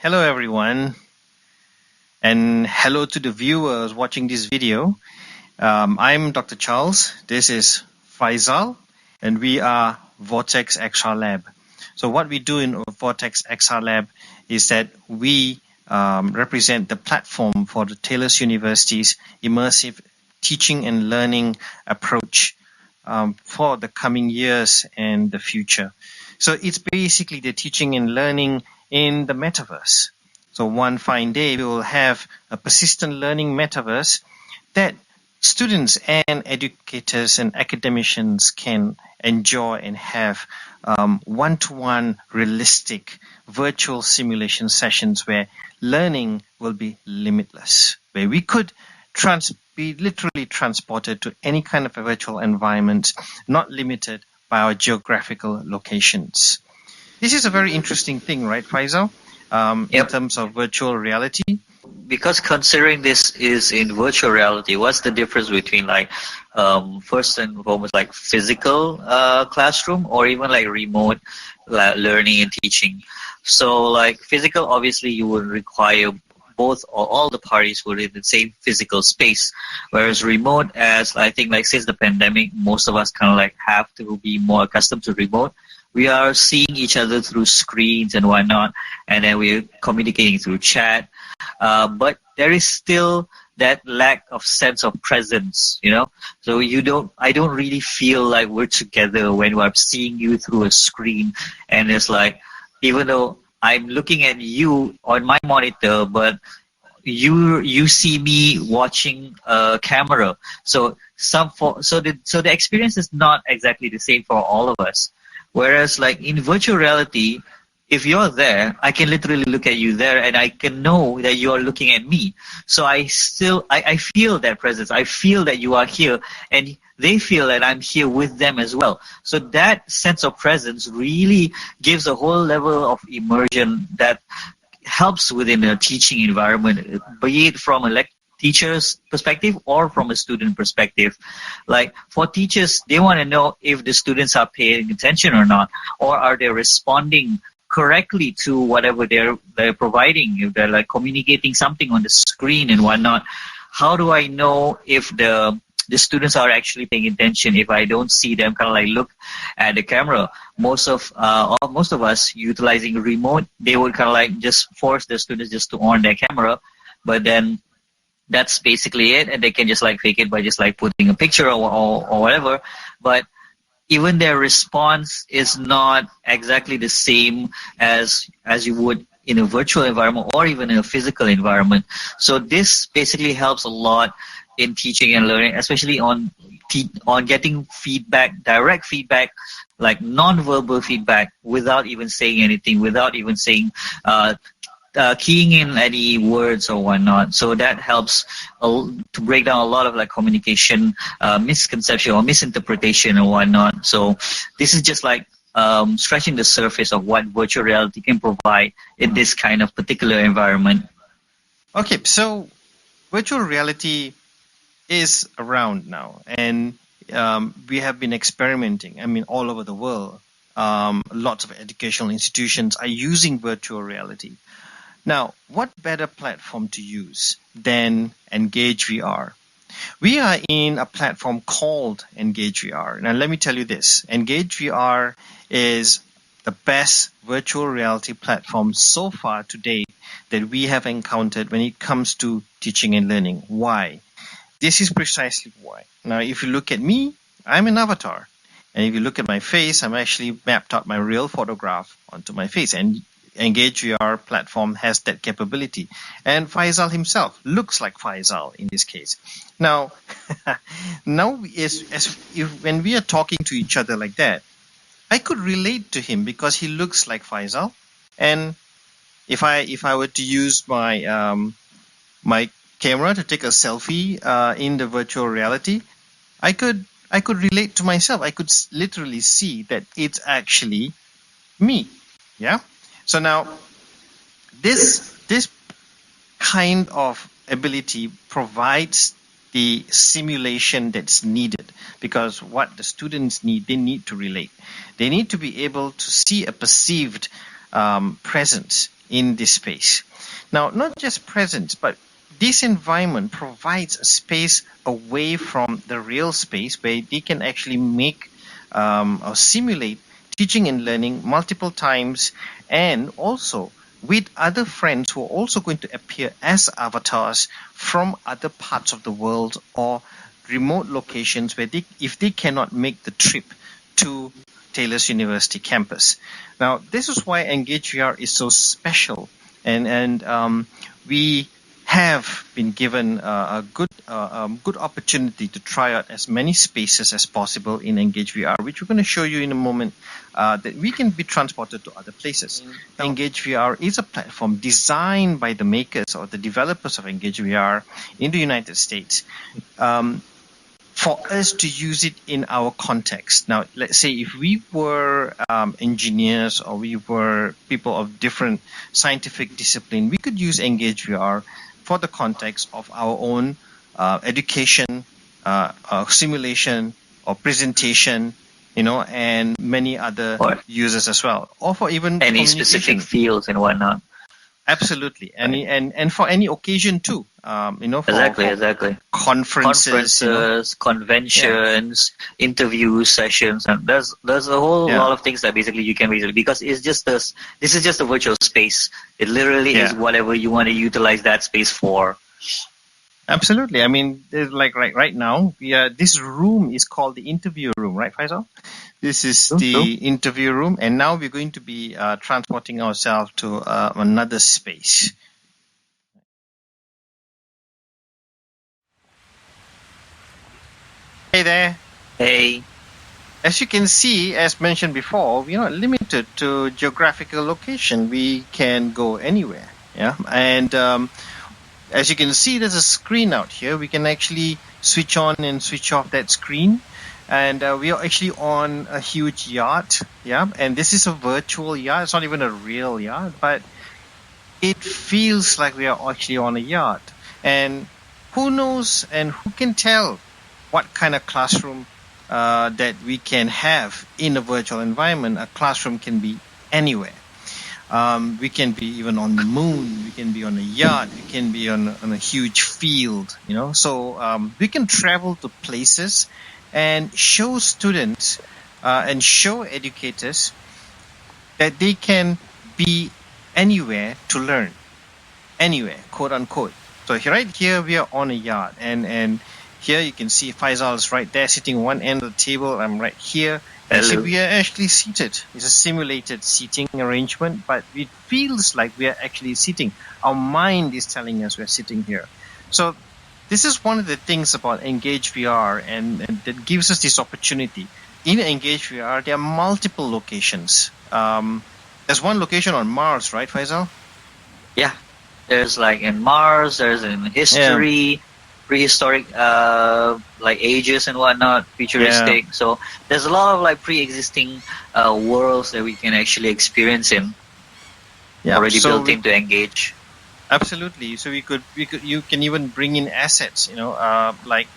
Hello, everyone, and hello to the viewers watching this video. I'm Dr. Charles. This is Faisal, and we are Vortex XR Lab. So what we do in Vortex XR Lab is that we represent the platform for the Taylor's University's immersive teaching and learning approach for the coming years and the future. So it's basically the teaching and learning in the metaverse. So one fine day, we will have a persistent learning metaverse that students and educators and academicians can enjoy and have one-to-one realistic virtual simulation sessions where learning will be limitless, where we could be literally transported to any kind of a virtual environment, not limited by our geographical locations. This is a very interesting thing, right, Faisal? In terms of virtual reality? Because considering this is in virtual reality, what's the difference between first and foremost physical classroom or even remote learning and teaching? So physical, obviously you would require both or all the parties were in the same physical space, whereas remote, as I think since the pandemic, most of us have to be more accustomed to remote. We are seeing each other through screens and whatnot, and then we're communicating through chat. But there is still that lack of sense of presence, So I don't really feel like we're together when I'm seeing you through a screen, and it's even though I'm looking at you on my monitor, but you see me watching a camera. So the experience is not exactly the same for all of us. Whereas in virtual reality, if you're there, I can literally look at you there and I can know that you are looking at me. So I feel that presence. I feel that you are here and they feel that I'm here with them as well. So that sense of presence really gives a whole level of immersion that helps within a teaching environment, be it from a teacher's perspective or from a student perspective. For teachers, they want to know if the students are paying attention or not, or are they responding correctly to whatever they're providing, if they're communicating something on the screen and whatnot. How do I know if the students are actually paying attention if I don't see them look at the camera? Most of us utilizing remote, they would just force the students just to on their camera, but then that's basically it, and they can just fake it by just putting a picture or whatever. But even their response is not exactly the same as you would in a virtual environment or even in a physical environment. So this basically helps a lot in teaching and learning, especially on getting feedback, direct feedback, non-verbal feedback, without even saying anything, without even saying keying in any words or whatnot. So that helps to break down a lot of communication misconception or misinterpretation and whatnot. So this is just scratching the surface of what virtual reality can provide in this kind of particular environment. Okay, so virtual reality is around now, and we have been experimenting. I mean, all over the world, lots of educational institutions are using virtual reality. Now, what better platform to use than Engage VR? We are in a platform called Engage VR. Now, let me tell you this. Engage VR is the best virtual reality platform so far to date that we have encountered when it comes to teaching and learning. Why? This is precisely why. Now, if you look at me, I'm an avatar. And if you look at my face, I'm actually mapped out my real photograph onto my face. And Engage VR platform has that capability. And Faisal himself looks like Faisal in this case. Now, when we are talking to each other like that, I could relate to him because he looks like Faisal. And if I were to use my my camera to take a selfie in the virtual reality, I could relate to myself. I could literally see that it's actually me. Yeah. So now, this kind of ability provides the simulation that's needed, because what the students need, they need to relate. They need to be able to see a perceived presence in this space. Now, not just presence, but this environment provides a space away from the real space where they can actually make or simulate teaching and learning multiple times, and also with other friends who are also going to appear as avatars from other parts of the world or remote locations where if they cannot make the trip to Taylor's University campus. Now, this is why Engage VR is so special, and we have been given a good opportunity to try out as many spaces as possible in Engage VR, which we're going to show you in a moment, that we can be transported to other places. Engage VR is a platform designed by the makers or the developers of Engage VR in the United States, for us to use it in our context. Now, let's say if we were engineers or we were people of different scientific discipline, we could use Engage VR for the context of our own education, simulation, or presentation, and many other users as well, or for even any specific fields and whatnot. Absolutely, and for any occasion too, for exactly conferences, conventions, interviews, sessions, and there's a whole lot of things that basically you can because it's just this is just a virtual space. It literally is whatever you want to utilize that space for. Absolutely. I mean, like right now, this room is called the interview room, right, Faisal? This is the interview room, and now we're going to be transporting ourselves to another space. Hey there. Hey. As you can see, as mentioned before, we're not limited to geographical location. We can go anywhere. Yeah, and as you can see, there's a screen out here. We can actually switch on and switch off that screen. And we are actually on a huge yacht. Yeah, and this is a virtual yacht. It's not even a real yacht, but it feels like we are actually on a yacht. And who knows and who can tell what kind of classroom that we can have in a virtual environment. A classroom can be anywhere. We can be even on the moon. We can be on a yacht. We can be on a huge field. So we can travel to places and show students and show educators that they can be anywhere to learn, anywhere, quote unquote. So right here we are on a yacht, and here you can see Faisal is right there sitting one end of the table. I'm right here. Actually, we are actually seated. It's a simulated seating arrangement, but it feels like we are actually sitting. Our mind is telling us we're sitting here. So this is one of the things about Engage VR, and that gives us this opportunity. In Engage VR, there are multiple locations. There's one location on Mars, right, Faisal? Yeah. There's like in Mars, there's in history, prehistoric ages and whatnot, futuristic. So there's a lot of like pre-existing worlds that we can actually experience in. Already built into Engage. Absolutely. So you can even bring in assets, like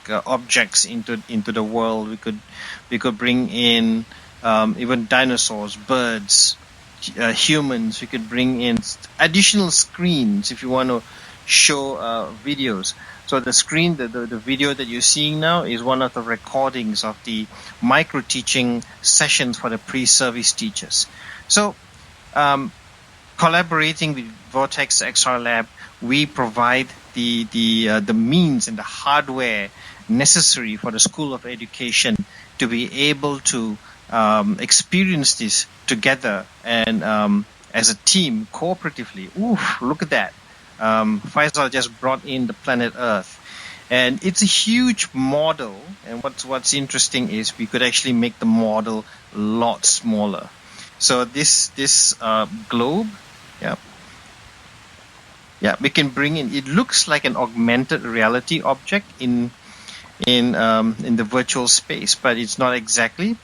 objects into the world. We could bring in even dinosaurs, birds, humans. We could bring in additional screens if you want to show videos. So the screen, the video that you're seeing now is one of the recordings of the micro teaching sessions for the pre-service teachers. So collaborating with Vortex XR Lab, we provide the means and the hardware necessary for the School of Education to be able to experience this together and as a team, cooperatively. Oof, look at that. Faisal just brought in the planet Earth. And it's a huge model. And what's interesting is we could actually make the model a lot smaller. So this globe, we can bring in. It looks like an augmented reality object in the virtual space, but it's not exactly.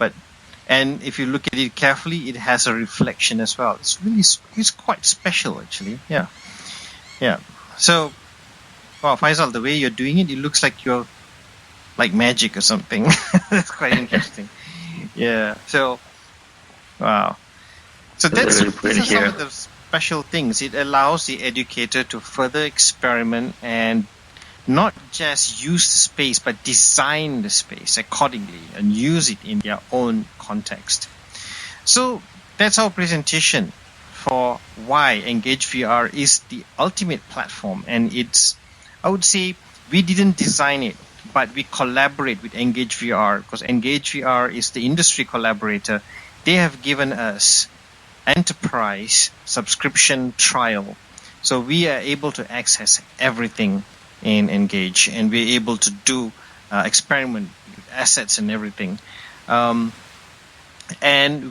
And if you look at it carefully, it has a reflection as well. It's quite special actually. Yeah. So, wow, Faisal, the way you're doing it, it looks like you're like magic or something. That's quite interesting. Yeah. So, wow. So Really these put are it some here. of the special things. It allows the educator to further experiment and not just use the space, but design the space accordingly and use it in their own context. So that's our presentation for why Engage VR is the ultimate platform. And I would say, we didn't design it, but we collaborate with Engage VR, because Engage VR is the industry collaborator. They have given us enterprise subscription trial. So we are able to access everything in Engage, and we're able to do experiment with assets and everything. And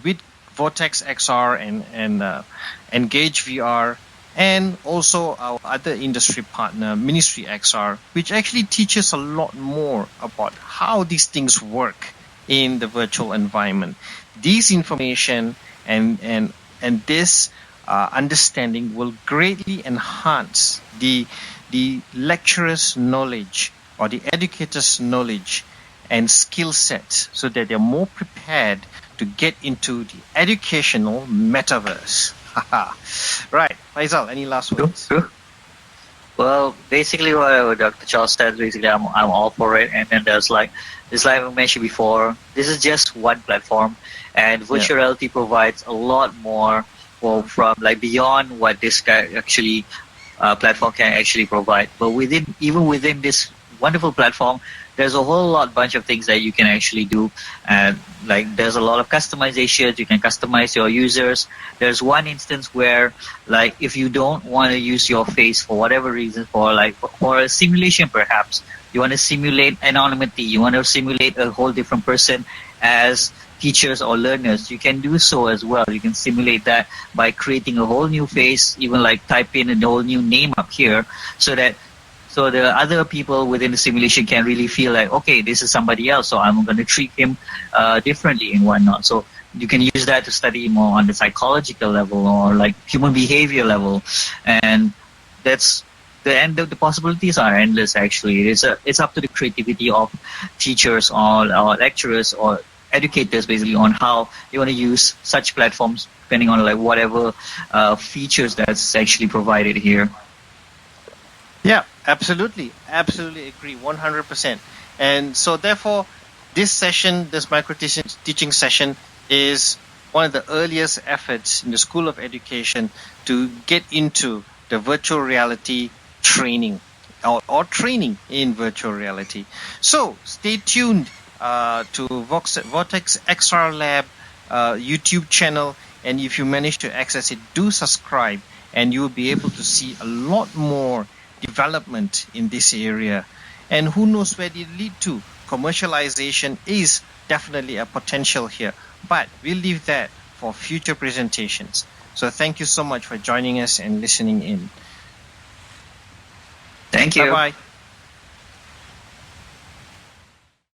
with Vortex XR and Engage VR, and also our other industry partner, Ministry XR, which actually teaches a lot more about how these things work in the virtual environment. This information and this understanding will greatly enhance the lecturer's knowledge or the educator's knowledge and skill set, so that they're more prepared to get into the educational metaverse. Right, Faisal, any last words? True. Well, basically, what Dr. Charles said, basically, I'm all for it. And then there's like I mentioned before, this is just one platform, and virtual reality provides a lot more from like beyond what this guy actually platform can actually provide. But even within this wonderful platform, there's a whole bunch of things that you can actually do, and like there's a lot of customizations. You can customize your users. There's one instance where, like, if you don't want to use your face for whatever reason, for a simulation, perhaps you want to simulate anonymity, you want to simulate a whole different person as teachers or learners, you can do so as well. You can simulate that by creating a whole new face, even like type in a whole new name up here, so the other people within the simulation can really feel like, okay, this is somebody else, so I'm going to treat him differently and whatnot. So you can use that to study more on the psychological level or like human behavior level, and the possibilities are endless. Actually, it's up to the creativity of teachers or lecturers or educators, basically, on how you want to use such platforms, depending on like whatever features that's actually provided here. Yeah, absolutely agree, 100%. And so therefore, this micro teaching session is one of the earliest efforts in the School of Education to get into the virtual reality training or training in virtual reality. So stay tuned to Vortex XR Lab YouTube channel, and if you manage to access it, do subscribe, and you will be able to see a lot more development in this area. And who knows where they lead to. Commercialization is definitely a potential here, but we'll leave that for future presentations. So thank you so much for joining us and listening in. Thank you. Bye-bye.